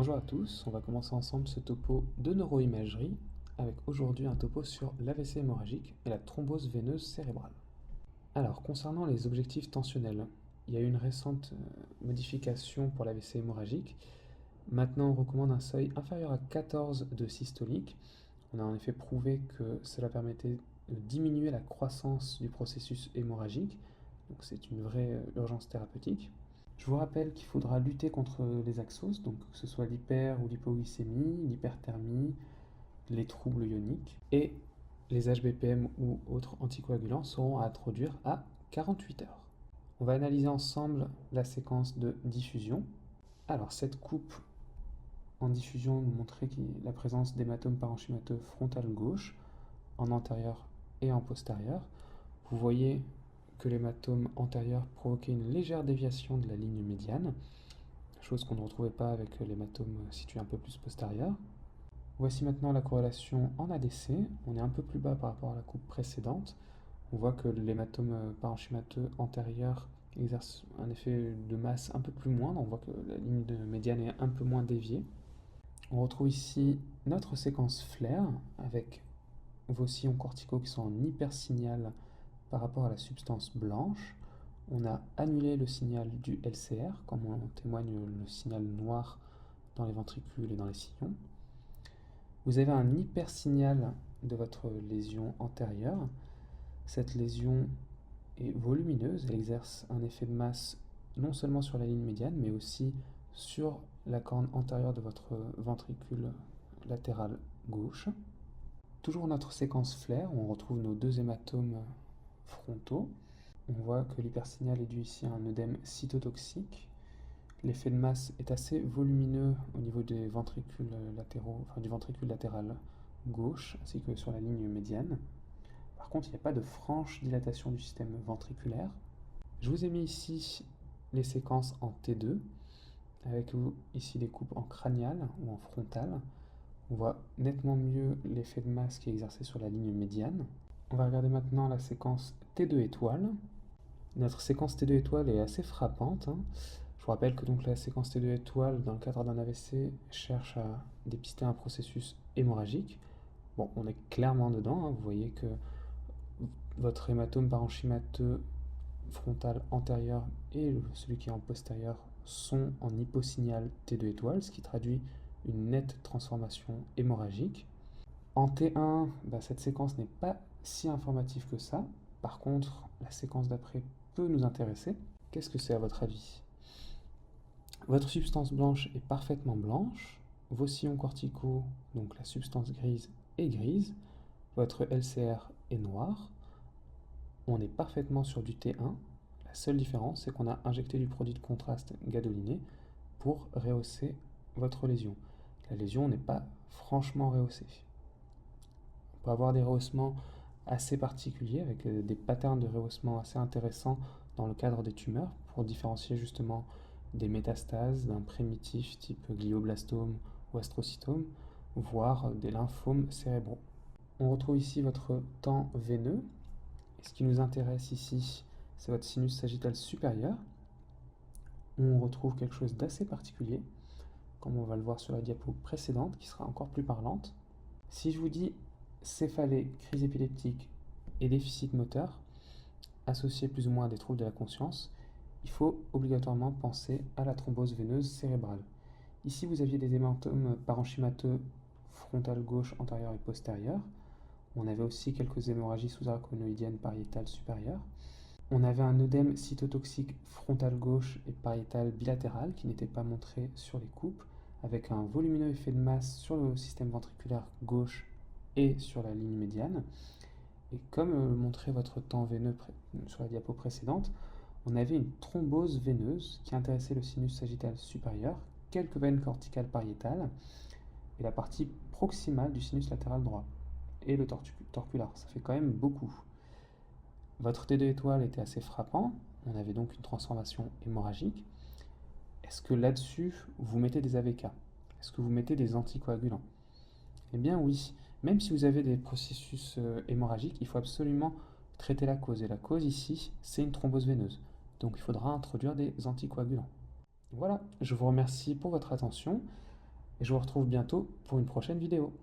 Bonjour à tous, on va commencer ensemble ce topo de neuroimagerie avec aujourd'hui un topo sur l'AVC hémorragique et la thrombose veineuse cérébrale. Alors, concernant les objectifs tensionnels, il y a eu une récente modification pour l'AVC hémorragique. Maintenant, on recommande un seuil inférieur à 14 de systolique. On a en effet prouvé que cela permettait de diminuer la croissance du processus hémorragique, donc c'est une vraie urgence thérapeutique. Je vous rappelle qu'il faudra lutter contre les axoses, donc que ce soit l'hyper ou l'hypoglycémie, l'hyperthermie, les troubles ioniques, et les HBPM ou autres anticoagulants seront à introduire à 48 heures. On va analyser ensemble la séquence de diffusion. Alors cette coupe en diffusion nous montrait la présence d'hématomes parenchymateux frontal gauche, en antérieur et en postérieur. Vous voyez que l'hématome antérieur provoquait une légère déviation de la ligne médiane, chose qu'on ne retrouvait pas avec l'hématome situé un peu plus postérieur. Voici maintenant la corrélation en ADC. On est un peu plus bas par rapport à la coupe précédente. On voit que l'hématome parenchymateux antérieur exerce un effet de masse un peu plus moindre. On voit que la ligne de médiane est un peu moins déviée. On retrouve ici notre séquence flair avec vos sillons corticaux qui sont en hypersignal par rapport à la substance blanche. On a annulé le signal du LCR, comme en témoigne le signal noir dans les ventricules et dans les sillons. Vous avez un hypersignal de votre lésion antérieure. Cette lésion est volumineuse, elle exerce un effet de masse non seulement sur la ligne médiane, mais aussi sur la corne antérieure de votre ventricule latéral gauche. Toujours notre séquence flair, où on retrouve nos deux hématomes frontaux. On voit que l'hypersignal est dû ici à un œdème cytotoxique. L'effet de masse est assez volumineux au niveau des ventricules latéraux, enfin du ventricule latéral gauche, ainsi que sur la ligne médiane. Par contre, il n'y a pas de franche dilatation du système ventriculaire. Je vous ai mis ici les séquences en T2, avec ici les coupes en cranial ou en frontal. On voit nettement mieux l'effet de masse qui est exercé sur la ligne médiane. On va regarder maintenant la séquence T2 étoile. Notre séquence T2 étoile est assez frappante. Je vous rappelle que donc la séquence T2 étoile, dans le cadre d'un AVC, cherche à dépister un processus hémorragique. Bon, on est clairement dedans. Vous voyez que votre hématome parenchymateux frontal antérieur et celui qui est en postérieur sont en hyposignal T2 étoile, ce qui traduit une nette transformation hémorragique. En T1, cette séquence n'est pas si informative que ça. Par contre, la séquence d'après peut nous intéresser. Qu'est-ce que c'est à votre avis? Votre substance blanche est parfaitement blanche. Vos sillons corticaux, donc la substance grise, est grise. Votre LCR est noir. On est parfaitement sur du T1. La seule différence, c'est qu'on a injecté du produit de contraste gadoliné pour rehausser votre lésion. La lésion n'est pas franchement rehaussée. On peut avoir des rehaussements assez particuliers avec des patterns de rehaussement assez intéressants dans le cadre des tumeurs pour différencier justement des métastases, d'un primitif type glioblastome ou astrocytome, voire des lymphomes cérébraux. On retrouve ici votre temps veineux. Et ce qui nous intéresse ici, c'est votre sinus sagittal supérieur. On retrouve quelque chose d'assez particulier, comme on va le voir sur la diapo précédente, qui sera encore plus parlante. Si je vous dis céphalée, crise épileptique et déficit moteur, associés plus ou moins à des troubles de la conscience, il faut obligatoirement penser à la thrombose veineuse cérébrale. Ici, vous aviez des hématomes parenchymateux frontal gauche, antérieur et postérieur. On avait aussi quelques hémorragies sous-arachnoïdiennes pariétales supérieures. On avait un œdème cytotoxique frontal gauche et pariétal bilatéral qui n'était pas montré sur les coupes, avec un volumineux effet de masse sur le système ventriculaire gauche et sur la ligne médiane. Et comme le montrait votre temps veineux sur la diapo précédente, on avait une thrombose veineuse qui intéressait le sinus sagittal supérieur, quelques veines corticales pariétales et la partie proximale du sinus latéral droit et le torcular. Ça fait quand même beaucoup. Votre T2 étoile était assez frappant, on avait donc une transformation hémorragique. Est-ce que là-dessus, vous mettez des AVK? Est-ce que vous mettez des anticoagulants? Eh bien oui, même si vous avez des processus hémorragiques, il faut absolument traiter la cause. Et la cause ici, c'est une thrombose veineuse. Donc il faudra introduire des anticoagulants. Voilà, je vous remercie pour votre attention. et je vous retrouve bientôt pour une prochaine vidéo.